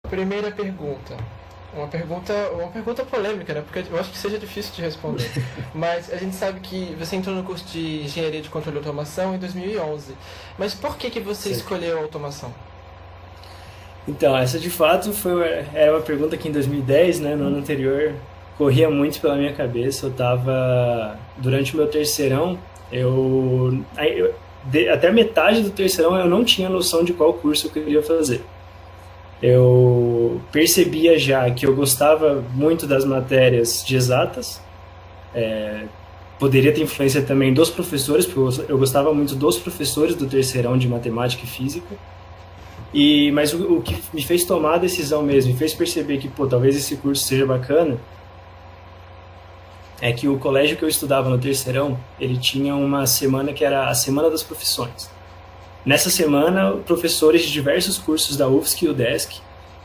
Primeira pergunta. Uma pergunta polêmica, né? Porque eu acho que seja difícil de responder. Mas a gente sabe que você entrou no curso de Engenharia de Controle e Automação em 2011. Mas por que você Sim. escolheu a automação? Então, essa de fato era uma pergunta que em 2010, né, no ano anterior, corria muito pela minha cabeça. Eu estava, durante o meu terceirão, até metade do terceirão eu não tinha noção de qual curso eu queria fazer. Eu percebia já que eu gostava muito das matérias de exatas, poderia ter influência também dos professores, porque eu gostava muito dos professores do terceirão de matemática e física. Mas o que me fez tomar a decisão mesmo, me fez perceber que, pô, talvez esse curso seja bacana, é que o colégio que eu estudava no terceirão, ele tinha uma semana que era a Semana das Profissões. Nessa semana, professores de diversos cursos da UFSC e UDESC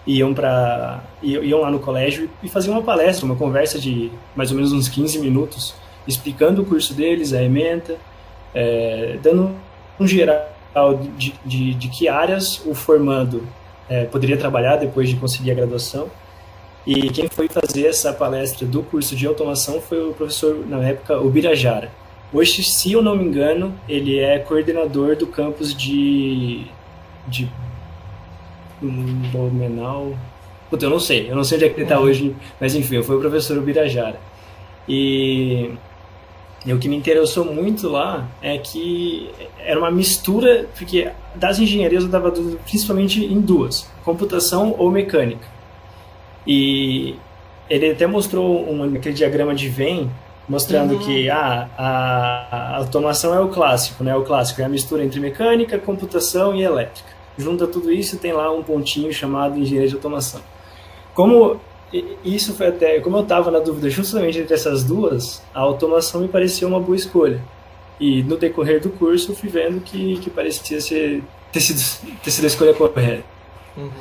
iam lá no colégio e faziam uma palestra, uma conversa de mais ou menos uns 15 minutos, explicando o curso deles, a ementa, dando um geral de que áreas o formando poderia trabalhar depois de conseguir a graduação. E quem foi fazer essa palestra do curso de automação foi o professor, na época, Ubirajara. Hoje, se eu não me engano, ele é coordenador do campus de Blumenau. Puta, eu não sei onde é que ele está hoje, mas enfim, foi o professor Ubirajara. E o que me interessou muito lá é que era uma mistura, porque das engenharias eu dava dúvida principalmente em duas, computação ou mecânica. E ele até mostrou aquele diagrama de Venn, mostrando que a automação é o clássico, né? O clássico é a mistura entre mecânica, computação e elétrica. Junta tudo isso e tem lá um pontinho chamado engenharia de automação. Como isso foi até, como eu estava na dúvida justamente entre essas duas, a automação me parecia uma boa escolha. E no decorrer do curso eu fui vendo que parecia ter sido a escolha correta. Uhum.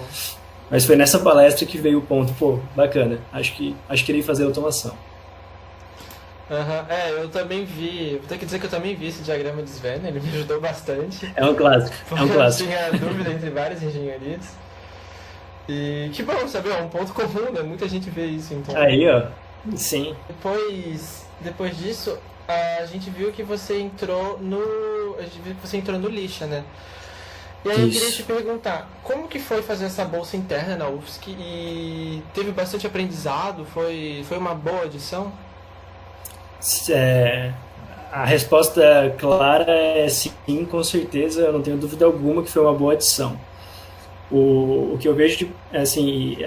Mas foi nessa palestra que veio o ponto, pô, bacana, acho que irei fazer automação. Eu também vi. Vou ter que dizer que eu também vi esse diagrama de Sven, ele me ajudou bastante. É um clássico, é um Porque eu clássico. tinha dúvida entre várias engenharias. E que bom saber, é um ponto comum, né? Muita gente vê isso, então. Aí, ó, sim, Depois disso, a gente viu que você entrou no. A gente viu que você entrou no Lixa, né? E aí eu queria te isso. perguntar, como que foi fazer essa bolsa interna na UFSC e teve bastante aprendizado? Foi uma boa adição? É, a resposta clara é sim, com certeza, eu não tenho dúvida alguma que foi uma boa adição. O que eu vejo, assim,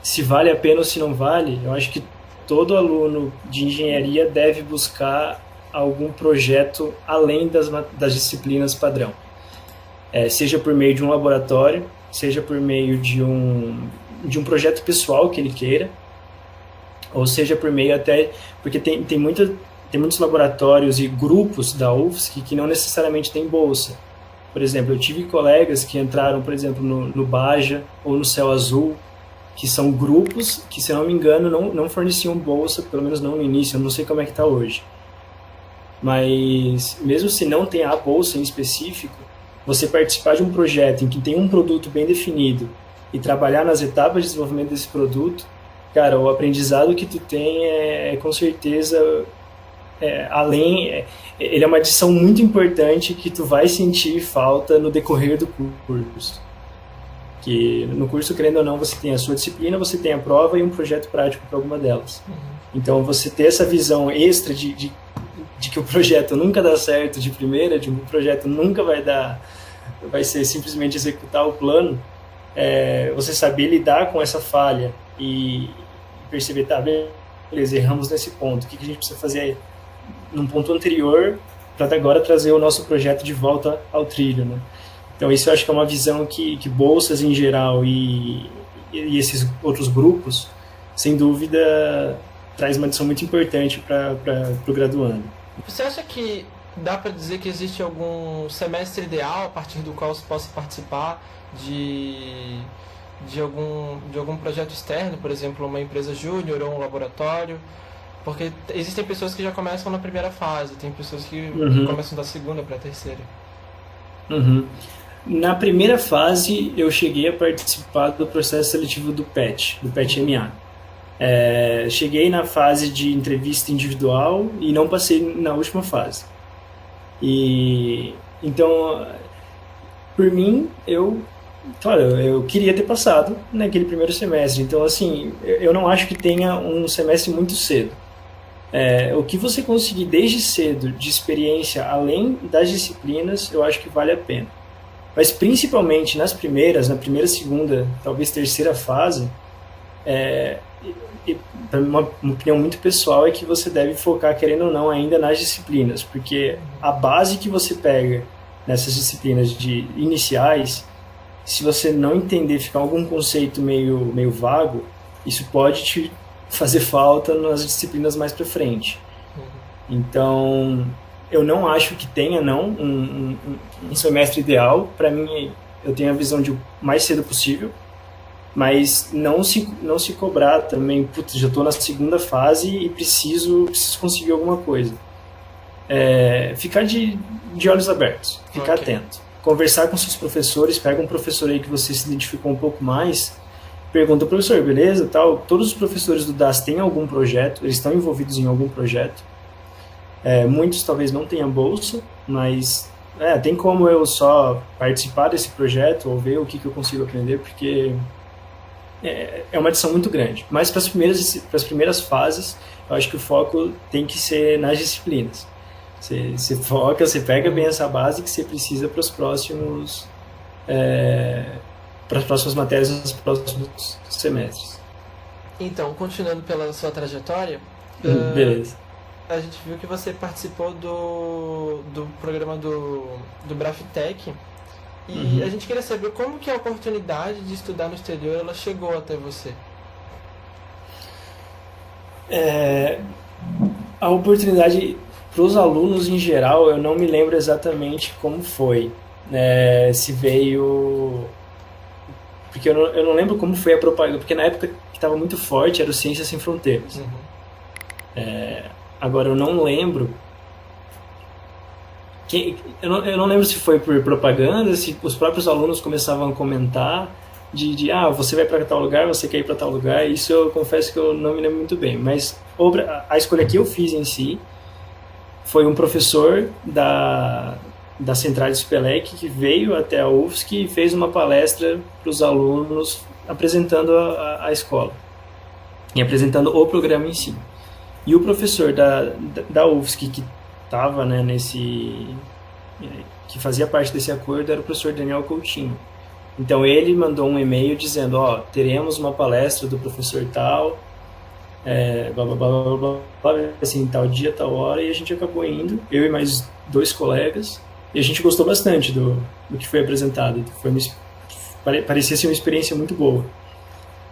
se vale a pena ou se não vale, eu acho que todo aluno de engenharia deve buscar algum projeto além das disciplinas padrão. Seja por meio de um laboratório, seja por meio de um projeto pessoal que ele queira, ou seja por meio até, porque tem muitos laboratórios e grupos da UFSC que não necessariamente têm bolsa. Por exemplo, eu tive colegas que entraram, por exemplo, no Baja ou no Céu Azul, que são grupos que, se não me engano, não forneciam bolsa, pelo menos não no início, eu não sei como é que está hoje. Mas mesmo se não tem a bolsa em específico, você participar de um projeto em que tem um produto bem definido e trabalhar nas etapas de desenvolvimento desse produto, cara, o aprendizado que tu tem com certeza ele é uma adição muito importante que tu vai sentir falta no decorrer do curso. Que no curso, querendo ou não, você tem a sua disciplina, você tem a prova e um projeto prático para alguma delas. Então, você ter essa visão extra de que o projeto nunca dá certo de primeira, de que o projeto nunca vai ser simplesmente executar o plano, você saber lidar com essa falha e perceber, tá, beleza, erramos nesse ponto, o que a gente precisa fazer num ponto anterior para agora trazer o nosso projeto de volta ao trilho, né? Então isso eu acho que é uma visão que bolsas em geral e esses outros grupos, sem dúvida, traz uma adição muito importante para o graduando. Você acha que dá para dizer que existe algum semestre ideal a partir do qual você possa participar de algum projeto externo, por exemplo, uma empresa júnior ou um laboratório? Porque existem pessoas que já começam na primeira fase, tem pessoas que começam da segunda para a terceira. Uhum. Na primeira fase, eu cheguei a participar do processo seletivo do PET-MA. Cheguei na fase de entrevista individual e não passei na última fase. Então, por mim, claro, eu queria ter passado naquele primeiro semestre. Então, assim, eu não acho que tenha um semestre muito cedo. O que você conseguir desde cedo de experiência, além das disciplinas, eu acho que vale a pena. Mas principalmente na primeira, segunda, talvez terceira fase, uma opinião muito pessoal é que você deve focar, querendo ou não, ainda nas disciplinas, porque a base que você pega nessas disciplinas iniciais, se você não entender, ficar algum conceito meio vago, isso pode te fazer falta nas disciplinas mais para frente. Então, eu não acho que tenha um semestre ideal. Para mim, eu tenho a visão de o mais cedo possível, mas não se cobrar também, putz, já estou na segunda fase e preciso conseguir alguma coisa. Ficar de olhos abertos, ficar atento. Conversar com seus professores, pega um professor aí que você se identificou um pouco mais, pergunta, professor, beleza, tal. Todos os professores do DAS têm algum projeto, eles estão envolvidos em algum projeto. Muitos talvez não tenham bolsa, mas tem como eu só participar desse projeto ou ver o que eu consigo aprender, porque é uma adição muito grande. Mas para as primeiras fases, eu acho que o foco tem que ser nas disciplinas. Você foca, você pega bem essa base que você precisa para os próximos... para as próximas matérias nos próximos semestres. Então, continuando pela sua trajetória, beleza. A gente viu que você participou do programa do Braftec, e a gente queria saber como que a oportunidade de estudar no exterior ela chegou até você. A oportunidade para os alunos em geral, eu não me lembro exatamente como foi. Se veio... Porque eu não lembro como foi a propaganda, porque na época que estava muito forte era o Ciências Sem Fronteiras. Agora eu não lembro... Eu não lembro se foi por propaganda, se os próprios alunos começavam a comentar você vai para tal lugar, você quer ir para tal lugar. Isso eu confesso que eu não me lembro muito bem. Mas a escolha que eu fiz em si foi um professor da Central Spelec que veio até a UFSC e fez uma palestra para os alunos apresentando a escola e apresentando o programa em si. E o professor da UFSC que estava, que fazia parte desse acordo era o professor Daniel Coutinho. Então ele mandou um e-mail dizendo, teremos uma palestra do professor tal, blá, blá, blá, blá, blá, blá, assim, tal dia, tal hora, e a gente acabou indo, eu e mais 2 colegas, e a gente gostou bastante do que foi apresentado. Parecia ser uma experiência muito boa.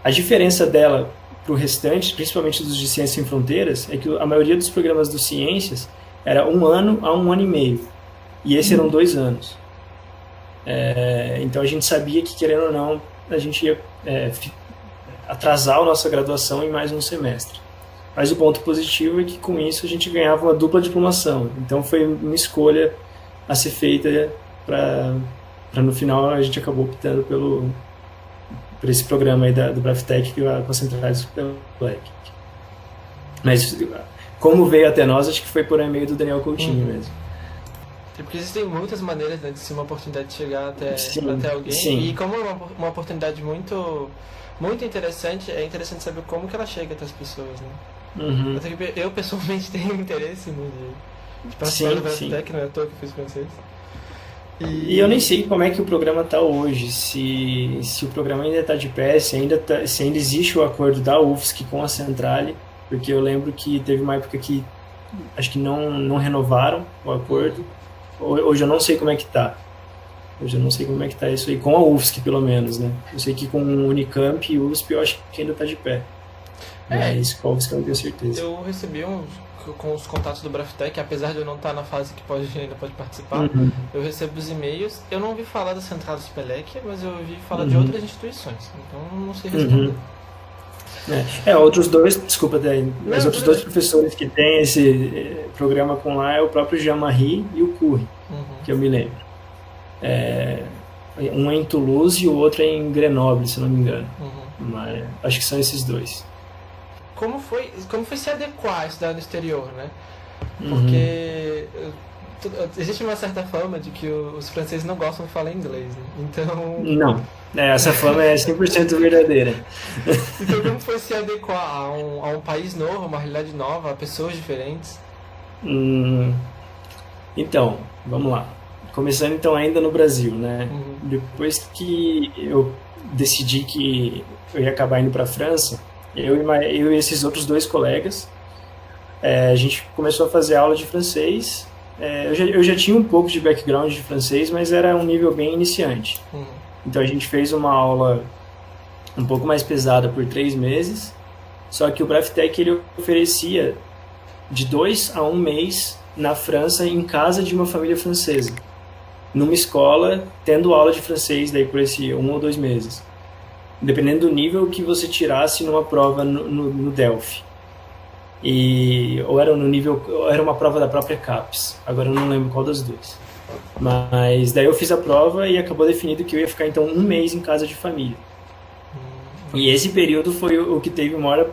A diferença dela para o restante, principalmente dos de Ciências Sem Fronteiras, é que a maioria dos programas do Ciências era 1 ano a 1 ano e meio, e esse eram 2 anos. Então a gente sabia que, querendo ou não, a gente ia atrasar a nossa graduação em mais um semestre. Mas o ponto positivo é que com isso a gente ganhava uma dupla diplomação. Então foi uma escolha a ser feita para no final a gente acabou optando por esse programa aí do Braftec com a Central Spelec. Mas como veio até nós, acho que foi por e-mail do Daniel Coutinho mesmo. Porque existem muitas maneiras de ser uma oportunidade de chegar até alguém. Sim. E como é uma oportunidade muito, muito interessante, é interessante saber como que ela chega até as pessoas, né? Até que eu pessoalmente tenho interesse de participar do Braftec, não é à toa que eu fiz francês. E eu nem sei como é que o programa está hoje, se o programa ainda está de pé, se ainda existe o acordo da UFSC com a Centrale, porque eu lembro que teve uma época que acho que não renovaram o acordo. Hoje eu não sei como é que está. Hoje eu não sei como é que está isso aí, com a UFSC pelo menos, né? Eu sei que com o Unicamp e USP eu acho que ainda está de pé. Mas com a UFSC eu não tenho certeza. Eu recebi com os contatos do Braftec, apesar de eu não estar na fase que ainda pode participar, eu recebo os e-mails. Eu não ouvi falar da Central Spelec, mas eu ouvi falar de outras instituições, então não sei responder. Outros dois, desculpa daí, mas outros 2 professores que têm esse programa com lá é o próprio Jean-Marie e o Curry, que eu me lembro. Um é em Toulouse e o outro é em Grenoble, se não me engano. Uhum. Mas acho que são esses dois. Como foi se adequar a estudar no exterior, né? Uhum. Porque existe uma certa fama de que os franceses não gostam de falar inglês, né? Então, Não, essa fama é 100% verdadeira. então como foi se adequar a um país novo, a uma realidade nova, a pessoas diferentes? Hum, Então, vamos lá. Começando então ainda no Brasil, né? Uhum. Depois que eu decidi que eu ia acabar indo para a França, eu e esses outros dois colegas, a gente começou a fazer aula de francês. Eu já tinha um pouco de background de francês, mas era um nível bem iniciante. Uhum. Então a gente fez uma aula um pouco mais pesada por 3 meses, só que o Braftec ele oferecia de 2 a 1 mês na França, em casa de uma família francesa, numa escola, tendo aula de francês daí por esse 1 ou 2 meses, dependendo do nível que você tirasse numa prova no Delphi. Ou era no nível, ou era uma prova da própria CAPES, agora eu não lembro qual das duas. Mas daí eu fiz a prova e acabou definido que eu ia ficar então 1 mês em casa de família. E esse período foi o que teve o maior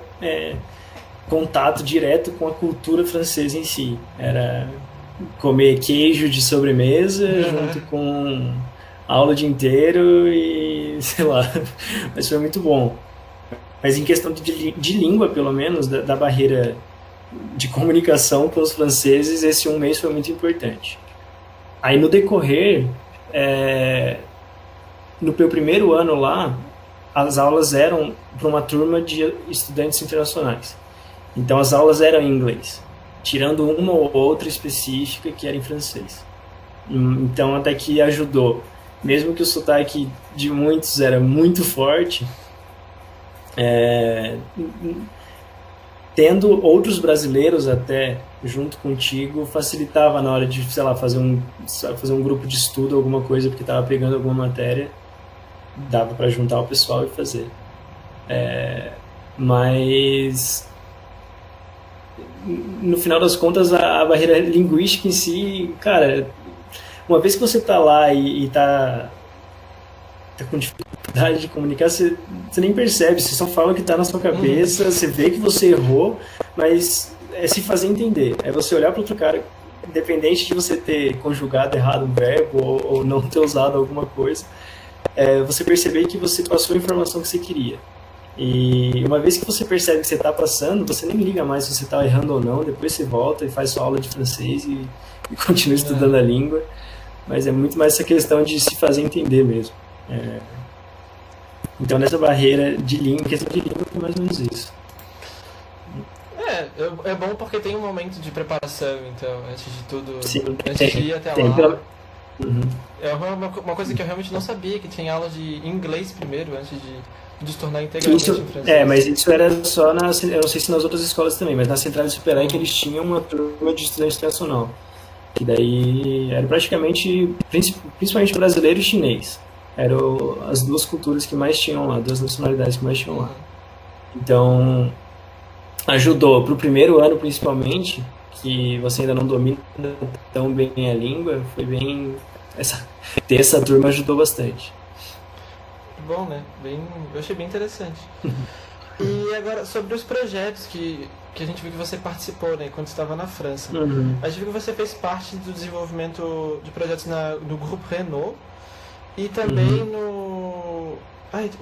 contato direto com a cultura francesa em si. Era comer queijo de sobremesa junto com aula o dia inteiro e sei lá, mas foi muito bom. Mas em questão de língua, pelo menos, da barreira de comunicação com os franceses, esse 1 mês foi muito importante. Aí no decorrer, no meu primeiro ano lá, as aulas eram para uma turma de estudantes internacionais. Então as aulas eram em inglês, tirando uma ou outra específica que era em francês. Então até que ajudou. Mesmo que o sotaque de muitos era muito forte, tendo outros brasileiros até junto contigo facilitava na hora de, sei lá, fazer um grupo de estudo, alguma coisa, porque estava pegando alguma matéria, dava para juntar o pessoal e fazer. Mas no final das contas a barreira linguística em si, cara, uma vez que você tá lá e tá com dificuldade de comunicar, você nem percebe, você só fala o que tá na sua cabeça, você vê que você errou, mas é se fazer entender, é você olhar para outro cara, independente de você ter conjugado errado um verbo ou não ter usado alguma coisa, você perceber que você passou a informação que você queria. E uma vez que você percebe que você está passando, você nem liga mais se você está errando ou não, depois você volta e faz sua aula de francês e continua estudando a língua, mas é muito mais essa questão de se fazer entender mesmo. Então nessa barreira de língua, questão de língua é mais ou menos isso. É bom porque tem um momento de preparação, então, antes de tudo, Sim, antes de ir até lá. Uhum. É uma coisa que eu realmente não sabia, que tinha aula de inglês primeiro, antes de se tornar integralmente em francês. Mas isso era só eu não sei se nas outras escolas também, mas na Central de Superec eles tinham uma turma de estudante internacional, que daí era praticamente, principalmente brasileiro e chinês. Eram as duas culturas que mais tinham lá, duas nacionalidades que mais tinham lá. Então, ajudou pro primeiro ano principalmente, que você ainda não domina tão bem a língua, foi bem... ter essa turma ajudou bastante. Bom, né? Eu achei bem interessante. E agora, sobre os projetos que a gente viu que você participou, né, quando estava na França. Uhum. A gente viu que você fez parte do desenvolvimento de projetos no Grupo Renault e também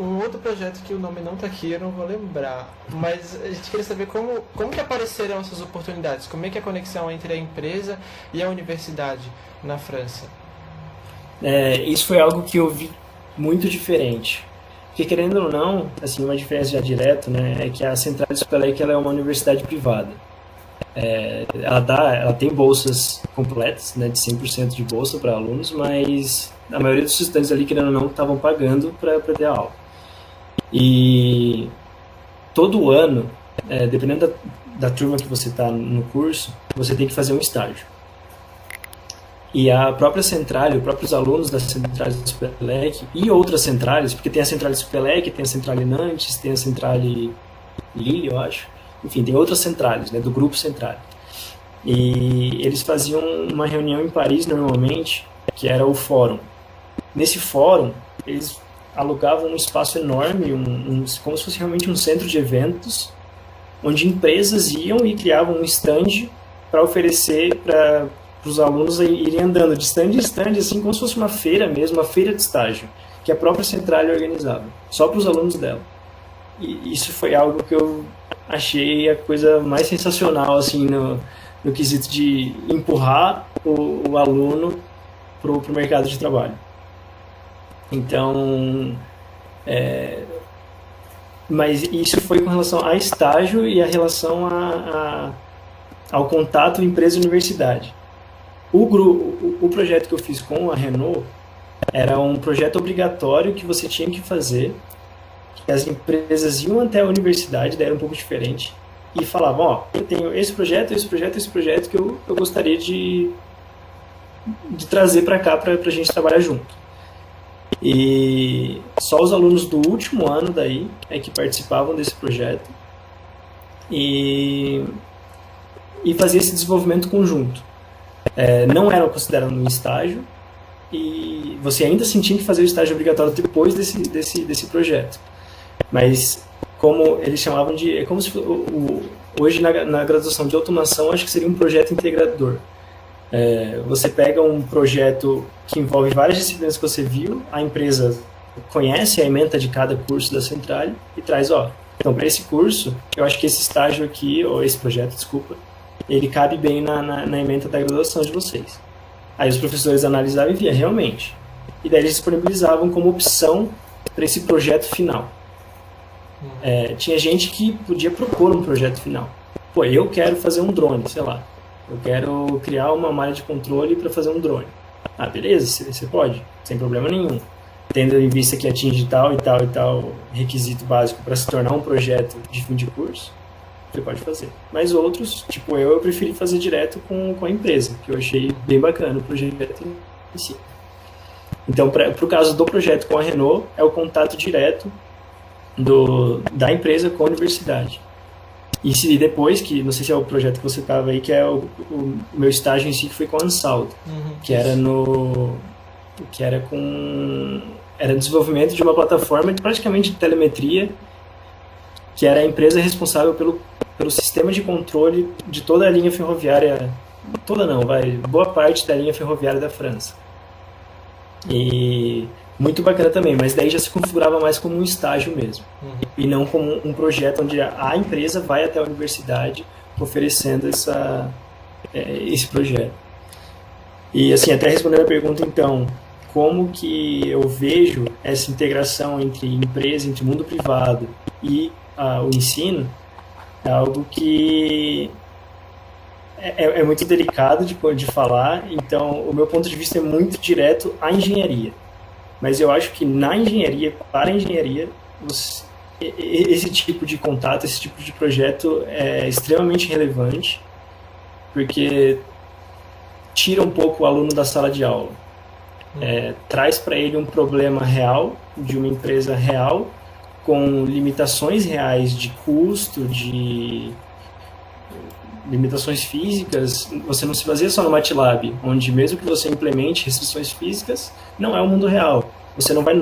um outro projeto que o nome não está aqui, eu não vou lembrar. Mas a gente queria saber como que apareceram essas oportunidades, como é que é a conexão entre a empresa e a universidade na França. Isso foi algo que eu vi muito diferente. Porque, querendo ou não, assim, uma diferença já direta, né, é que a Central de Supelec ela é uma universidade privada. Ela tem bolsas completas, né, de 100% de bolsa para alunos, mas a maioria dos estudantes ali, querendo ou não, estavam pagando para ter aula. E todo ano, dependendo da turma que você está no curso, você tem que fazer um estágio. E a própria central, os próprios alunos da Central de Supelec e outras centrais, porque tem a Central de Supelec, tem a Central Nantes, tem a Central Lille, eu acho. Enfim, tem outras centrais, né, do grupo central. E eles faziam uma reunião em Paris normalmente, que era o fórum. Nesse fórum, eles alugavam um espaço enorme, como se fosse realmente um centro de eventos, onde empresas iam e criavam um stand para oferecer para os alunos irem andando de stand em stand, assim como se fosse uma feira mesmo, uma feira de estágio, que a própria Centralia organizava, só para os alunos dela. E isso foi algo que eu achei a coisa mais sensacional, assim, no quesito de empurrar o aluno para o mercado de trabalho. Então, mas isso foi com relação a estágio e a relação ao contato empresa-universidade. O projeto que eu fiz com a Renault era um projeto obrigatório que você tinha que fazer, que as empresas iam até a universidade, daí era um pouco diferente, e falavam, ó, eu tenho esse projeto que eu gostaria de trazer para cá para a gente trabalhar junto. E só os alunos do último ano daí é que participavam desse projeto e fazia esse desenvolvimento conjunto. Não era considerado um estágio e você ainda assim tinha que fazer o estágio obrigatório depois desse projeto. Mas como eles chamavam de... É como se hoje na graduação de automação acho que seria um projeto integrador. Você pega um projeto que envolve várias disciplinas que você viu, a empresa conhece a ementa de cada curso da Centralia e traz, então para esse curso, eu acho que esse estágio aqui, ou esse projeto, desculpa, ele cabe bem na ementa da graduação de vocês. Aí os professores analisavam e via realmente. E daí eles disponibilizavam como opção para esse projeto final. Tinha gente que podia propor um projeto final. Pô, eu quero fazer um drone, sei lá. Eu quero criar uma malha de controle para fazer um drone. Ah, beleza, você pode, sem problema nenhum. Tendo em vista que atinge tal e tal e tal requisito básico para se tornar um projeto de fim de curso, você pode fazer. Mas outros, tipo eu preferi fazer direto com a empresa, que eu achei bem bacana o projeto em si. Então, para o caso do projeto com a Renault, é o contato direto da empresa com a universidade. E depois, que não sei se é o projeto que você estava aí, que é o meu estágio em si, que foi com a Ansaldo, que era era desenvolvimento de uma plataforma praticamente de telemetria, que era a empresa responsável pelo sistema de controle de toda a linha ferroviária, boa parte da linha ferroviária da França. E muito bacana também, mas daí já se configurava mais como um estágio mesmo, e não como um projeto onde a empresa vai até a universidade oferecendo esse projeto. E assim, até respondendo a pergunta então, como que eu vejo essa integração entre empresa, entre mundo privado e o ensino, é algo que é muito delicado de falar, então o meu ponto de vista é muito direto à engenharia. Mas eu acho que na engenharia, para a engenharia, esse tipo de contato, esse tipo de projeto é extremamente relevante, porque tira um pouco o aluno da sala de aula. Traz para ele um problema real, de uma empresa real, com limitações reais de custo, de limitações físicas. Você não se baseia só no MATLAB, onde mesmo que você implemente restrições físicas, não é o mundo real. Você não vai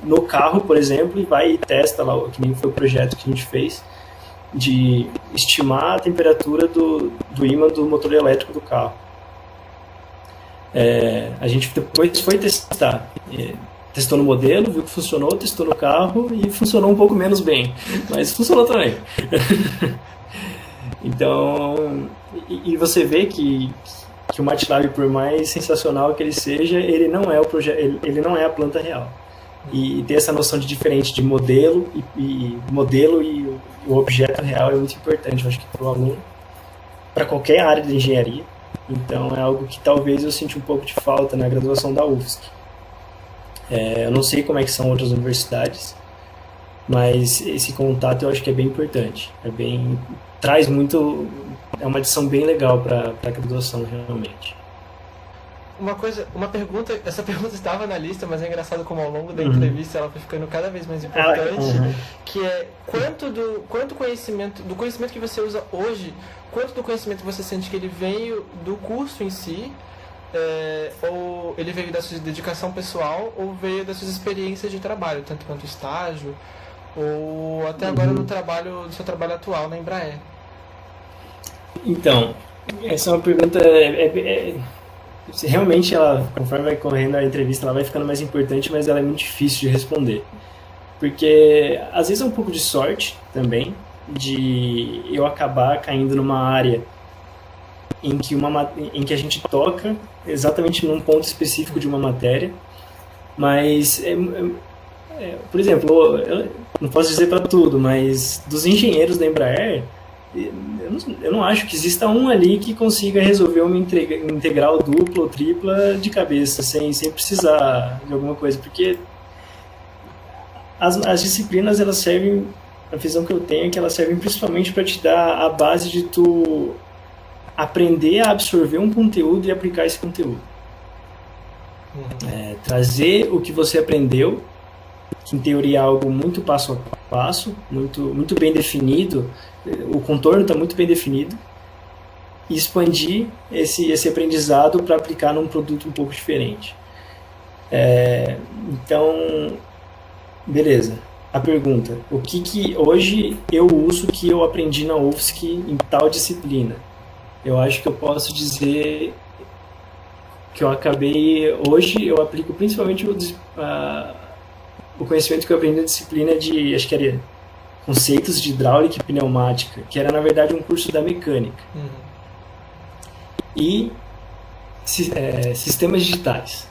no carro, por exemplo, e vai e testa lá, que nem foi o projeto que a gente fez, de estimar a temperatura do ímã do motor elétrico do carro. A gente depois foi testar. Testou no modelo, viu que funcionou, testou no carro e funcionou um pouco menos bem, mas funcionou também. Então, e você vê que o MATLAB, por mais sensacional que ele seja, ele não é ele não é a planta real. E ter essa noção de diferente de modelo e o objeto real é muito importante, eu acho que para o aluno, para qualquer área de engenharia. Então é algo que talvez eu sinta um pouco de falta na graduação da UFSC. Eu não sei como é que são outras universidades, mas esse contato eu acho que é bem importante. Traz muito, é uma adição bem legal para a graduação realmente. Essa pergunta estava na lista, mas é engraçado como ao longo da entrevista ela foi ficando cada vez mais importante, que é quanto do conhecimento que você usa hoje, quanto do conhecimento você sente que ele veio do curso em si, ou ele veio da sua dedicação pessoal ou veio das suas experiências de trabalho, tanto quanto estágio, ou até agora no seu trabalho atual na Embraer? Então, essa é uma pergunta. Realmente, ela, conforme vai correndo a entrevista, ela vai ficando mais importante, mas ela é muito difícil de responder. Porque às vezes é um pouco de sorte também, de eu acabar caindo numa área em que a gente toca exatamente num ponto específico de uma matéria, mas, por exemplo, eu não posso dizer para tudo, mas dos engenheiros da Embraer, eu não acho que exista um ali que consiga resolver uma integral dupla ou tripla de cabeça, sem precisar de alguma coisa, porque as disciplinas, elas servem, a visão que eu tenho é que elas servem principalmente para te dar a base de tu aprender a absorver um conteúdo e aplicar esse conteúdo. Trazer o que você aprendeu, que em teoria é algo muito passo a passo, muito bem definido, o contorno está muito bem definido, e expandir esse aprendizado para aplicar num produto um pouco diferente. Então, beleza. A pergunta: o que hoje eu uso que eu aprendi na UFSC em tal disciplina? Eu acho que eu posso dizer que hoje eu aplico principalmente o conhecimento que eu aprendi na disciplina de, acho que era conceitos de hidráulica e pneumática, que era na verdade um curso da mecânica. E sistemas digitais.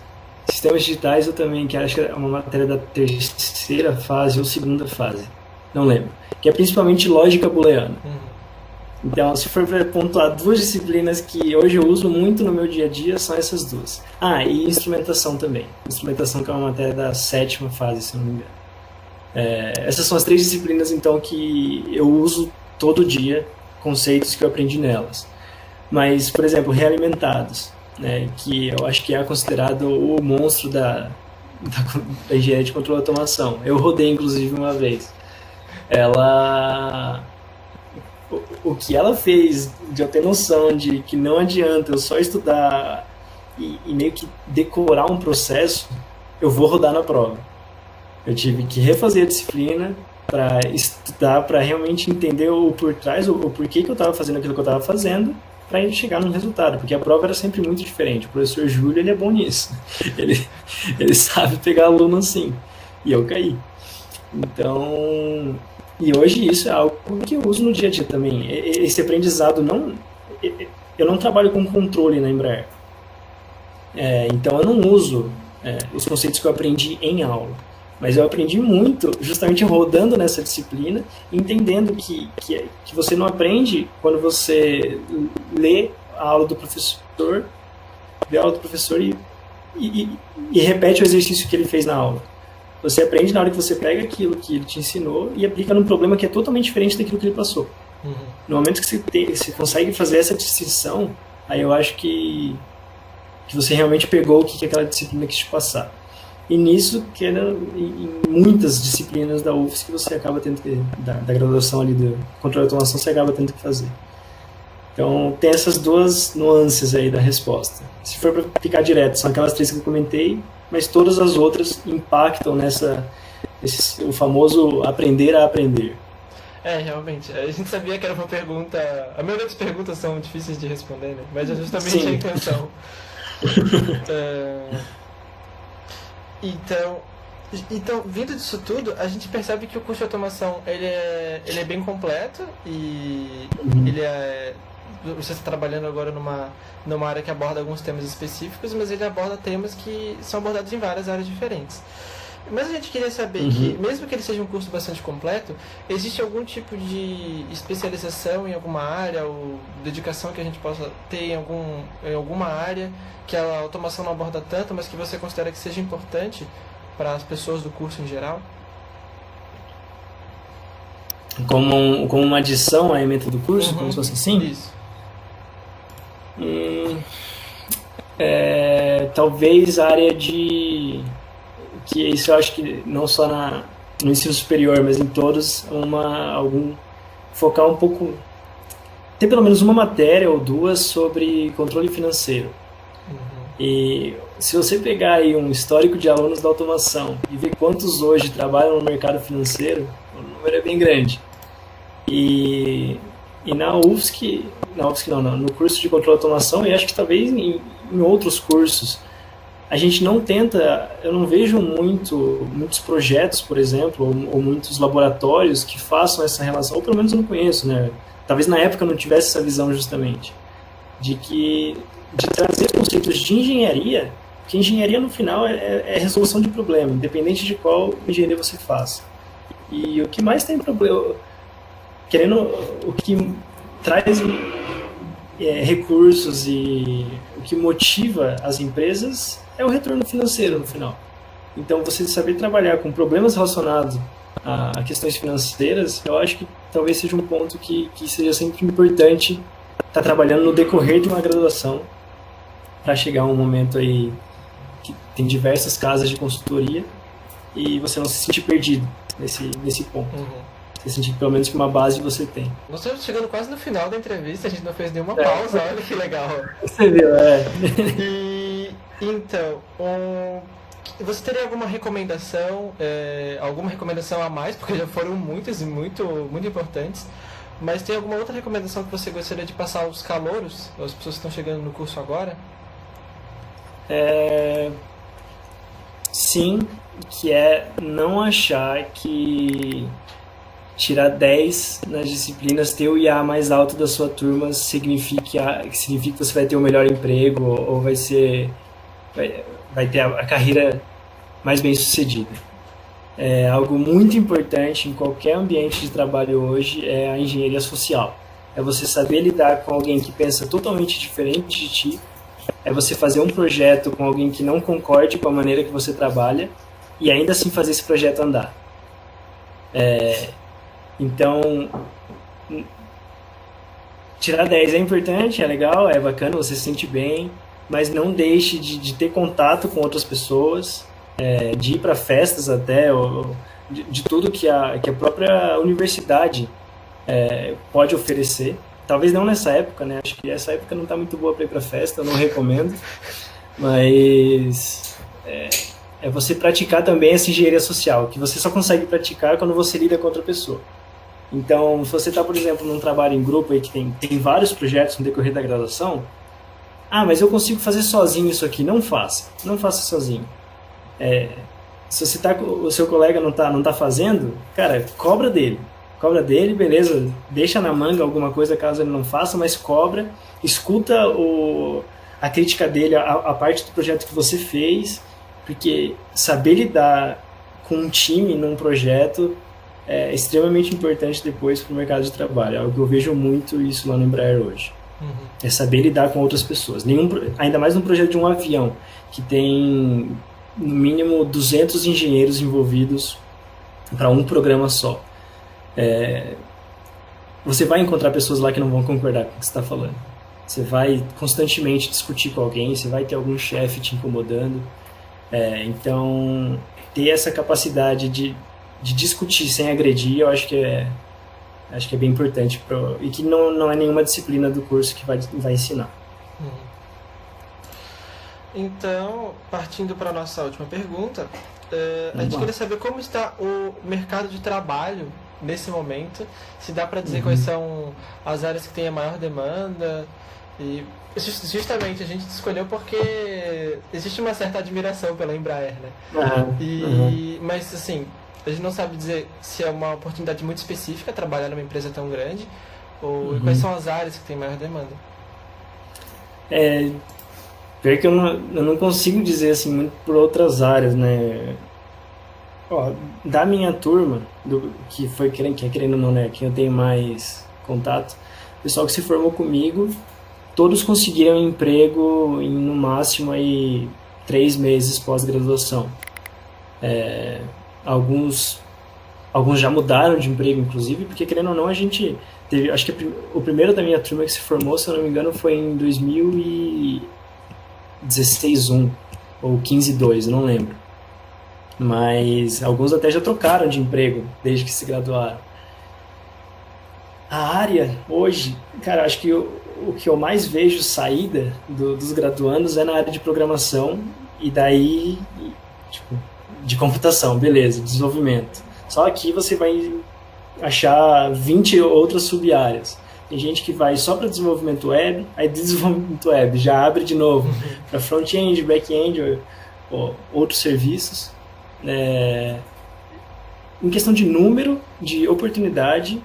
Sistemas digitais eu também, que acho que é uma matéria da terceira fase ou segunda fase, não lembro, que é principalmente lógica booleana. Então, se for para pontuar duas disciplinas que hoje eu uso muito no meu dia a dia, são essas duas. E instrumentação também. Instrumentação, que é uma matéria da sétima fase, se não me engano. Essas são as três disciplinas, então, que eu uso todo dia, conceitos que eu aprendi nelas. Mas, por exemplo, realimentados, né, que eu acho que é considerado o monstro da engenharia de controle e automação. Eu rodei, inclusive, uma vez. O que ela fez de eu ter noção de que não adianta eu só estudar e meio que decorar um processo, eu vou rodar na prova. Eu tive que refazer a disciplina para estudar, para realmente entender o por trás, o porquê que eu estava fazendo aquilo que eu estava fazendo, para chegar num resultado, porque a prova era sempre muito diferente. O professor Júlio, ele é bom nisso. Ele sabe pegar aluno assim. E eu caí. Então, e hoje isso é algo que eu uso no dia a dia também. Esse aprendizado eu não trabalho com controle na Embraer. Então eu não uso os conceitos que eu aprendi em aula. Mas eu aprendi muito justamente rodando nessa disciplina, entendendo que você não aprende quando você lê a aula do professor, e repete o exercício que ele fez na aula. Você aprende na hora que você pega aquilo que ele te ensinou e aplica num problema que é totalmente diferente daquilo que ele passou. No momento que você consegue fazer essa distinção, aí eu acho que você realmente pegou o que aquela disciplina quis te passar. E nisso, que era em muitas disciplinas da UFSC que você acaba tendo que, da graduação ali do controle de automação, você acaba tendo que fazer. Então, tem essas duas nuances aí da resposta. Se for para ficar direto, são aquelas três que eu comentei, mas todas as outras impactam o famoso aprender a aprender. Realmente. A gente sabia que era uma pergunta... A maioria das perguntas são difíceis de responder, né? Mas é justamente a intenção. Então, vindo disso tudo, a gente percebe que o curso de automação ele é bem completo e você está trabalhando agora numa área que aborda alguns temas específicos, mas ele aborda temas que são abordados em várias áreas diferentes. Mas a gente queria saber que, mesmo que ele seja um curso bastante completo, existe algum tipo de especialização em alguma área ou dedicação que a gente possa ter em alguma área que a automação não aborda tanto, mas que você considera que seja importante para as pessoas do curso em geral? Como uma adição à ementa do curso, como se fosse assim? Isso. Talvez a área que isso eu acho que não só no ensino superior, mas em todos, focar um pouco, ter pelo menos uma matéria ou duas sobre controle financeiro. E se você pegar aí um histórico de alunos da automação e ver quantos hoje trabalham no mercado financeiro, o número é bem grande. E, e na UFSC não, no curso de controle de automação, e acho que talvez em outros cursos, a gente não tenta, eu não vejo muitos projetos, por exemplo, ou muitos laboratórios que façam essa relação, ou pelo menos eu não conheço, né? Talvez na época eu não tivesse essa visão justamente, de trazer conceitos de engenharia, porque engenharia no final é resolução de problema, independente de qual engenharia você faça. E o que mais tem problema, o que traz recursos e o que motiva as empresas é o retorno financeiro no final. Então, você saber trabalhar com problemas relacionados a questões financeiras, eu acho que talvez seja um ponto que seja sempre importante estar trabalhando no decorrer de uma graduação, para chegar a um momento aí que tem diversas casas de consultoria e você não se sentir perdido nesse ponto. Você sentir que pelo menos que uma base você tem. Nós estamos chegando quase no final da entrevista, a gente não fez nenhuma pausa, olha que legal. Você viu, E então, você teria alguma recomendação a mais, porque já foram muitas e muito importantes, mas tem alguma outra recomendação que você gostaria de passar aos calouros, às pessoas que estão chegando no curso agora? Sim, que é não achar que tirar 10 nas disciplinas, ter o IA mais alto da sua turma significa que você vai ter o melhor emprego ou vai ter a carreira mais bem sucedida. Algo muito importante em qualquer ambiente de trabalho hoje é a engenharia social. É você saber lidar com alguém que pensa totalmente diferente de ti, é você fazer um projeto com alguém que não concorde com a maneira que você trabalha e ainda assim fazer esse projeto andar. Então, tirar 10 é importante, é legal, é bacana, você se sente bem, mas não deixe de ter contato com outras pessoas, de ir para festas até, ou de tudo que a própria universidade pode oferecer. Talvez não nessa época, né? Acho que essa época não está muito boa para ir para festa, eu não recomendo. Mas é você praticar também essa engenharia social, que você só consegue praticar quando você lida com outra pessoa. Então, se você está, por exemplo, num trabalho em grupo aí que tem vários projetos no decorrer da graduação, mas eu consigo fazer sozinho isso aqui. Não faça sozinho. Se o seu colega não tá fazendo, cara, cobra dele, beleza, deixa na manga alguma coisa caso ele não faça, mas cobra, escuta a crítica dele, a parte do projeto que você fez, porque saber lidar com um time num projeto é extremamente importante depois para o mercado de trabalho. É algo que eu vejo muito isso lá no Embraer hoje. É saber lidar com outras pessoas. Ainda mais num projeto de um avião, que tem no mínimo 200 engenheiros envolvidos para um programa só. Você vai encontrar pessoas lá que não vão concordar com o que você está falando. Você vai constantemente discutir com alguém, você vai ter algum chefe te incomodando. Então, ter essa capacidade de discutir sem agredir, eu acho que é bem importante e que não é nenhuma disciplina do curso que vai ensinar. Então, partindo para a nossa última pergunta, a gente queria saber como está o mercado de trabalho nesse momento, se dá para dizer quais são as áreas que têm a maior demanda, e justamente a gente escolheu porque existe uma certa admiração pela Embraer, né? Mas assim, a gente não sabe dizer se é uma oportunidade muito específica trabalhar numa empresa tão grande, ou quais são as áreas que têm maior demanda. Pior que eu não consigo dizer assim muito por outras áreas, né? Da minha turma, que é querendo ou não, né, que eu tenho mais contato, o pessoal que se formou comigo, todos conseguiram emprego em no máximo aí 3 meses pós-graduação. Alguns já mudaram de emprego, inclusive, porque querendo ou não, a gente teve, acho que o primeiro da minha turma que se formou, se eu não me engano, foi em 2016-1 ou 15-2, não lembro. Mas alguns até já trocaram de emprego desde que se graduaram. A área, hoje, cara, acho que o que eu mais vejo saída dos graduandos é na área de programação e daí, tipo, de computação, beleza, desenvolvimento. Só aqui você vai achar 20 outras sub-áreas. Tem gente que vai só para desenvolvimento web, aí desenvolvimento web já abre de novo para front-end, back-end, ou outros serviços. Em questão de número, de oportunidade,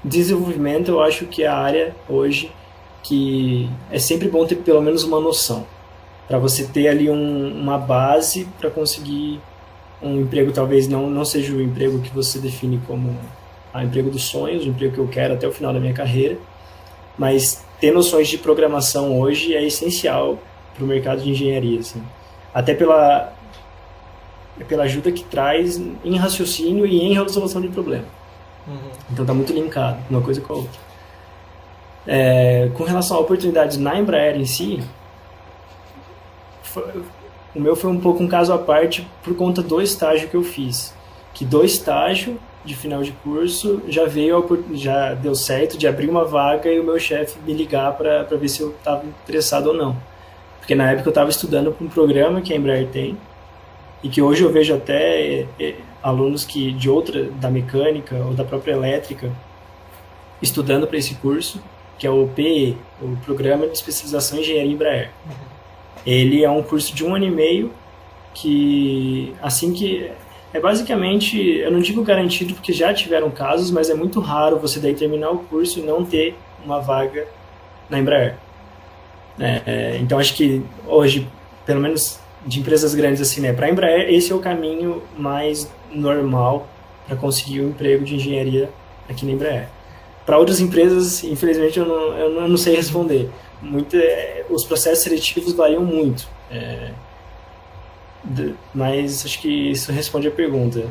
desenvolvimento, eu acho que é a área hoje que é sempre bom ter pelo menos uma noção, para você ter ali uma base para conseguir um emprego. Talvez não seja o emprego que você define como o emprego dos sonhos, o emprego que eu quero até o final da minha carreira, mas ter noções de programação hoje é essencial para o mercado de engenharia, assim. Até pela ajuda que traz em raciocínio e em resolução de problema. Então está muito linkado uma coisa com a outra. Com relação a oportunidades na Embraer em si, o meu foi um pouco um caso à parte por conta do estágio que eu fiz. Que do estágio de final de curso já deu certo de abrir uma vaga e o meu chefe me ligar para ver se eu estava interessado ou não. Porque na época eu estava estudando para um programa que a Embraer tem e que hoje eu vejo até alunos da mecânica ou da própria elétrica estudando para esse curso, que é o PE, o Programa de Especialização em Engenharia Embraer. Ele é um curso de 1 ano e meio que, assim que é basicamente, eu não digo garantido porque já tiveram casos, mas é muito raro você daí terminar o curso e não ter uma vaga na Embraer. Então acho que hoje, pelo menos de empresas grandes assim, né, para a Embraer, esse é o caminho mais normal para conseguir um emprego de engenharia aqui na Embraer. Para outras empresas, infelizmente, eu não sei responder. Os processos seletivos variam muito. Mas acho que isso responde a pergunta.